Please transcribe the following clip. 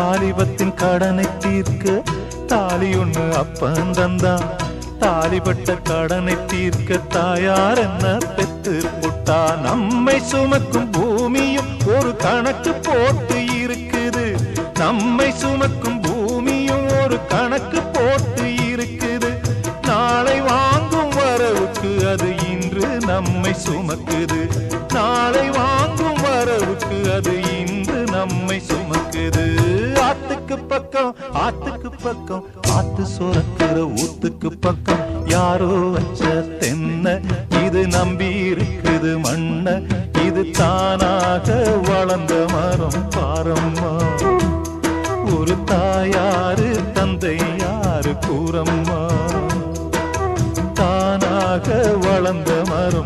தாலிபத்தின் கடனை தீர்க்க தாலி ஒண்ணு அப்பன் தந்தான். தாலிபட்ட கடனை தீர்க்க தாயார் என்ன பெத்து புட்டா. நம்மை சுமக்கும் பூமியும் ஒரு கணக்கு போட்டு இருக்குது. நம்மை சுமக்கும் பூமியும் ஒரு கணக்கு போட்டு இருக்குது. நாளை வாங்கும் வரவுக்கு அது இன்று நம்மை சுமக்குது. நாளை வாங்கும் வரவுக்கு அது இன்று நம்மை சுமக்குது. ஆத்துக்கு பக்கம் ஆத்துக்கு பக்கம் ஆத்து சுரக்கிற ஊத்துக்கு பக்கம் யாரோ வச்ச தென்ன இது நம்பி இருக்குது மண்ண. இது தானாக வளர்ந்த மரம் பாரம்மா. ஒரு தாயாரு தந்தை யாரு கூறம்மா. தானாக வளர்ந்த மரம்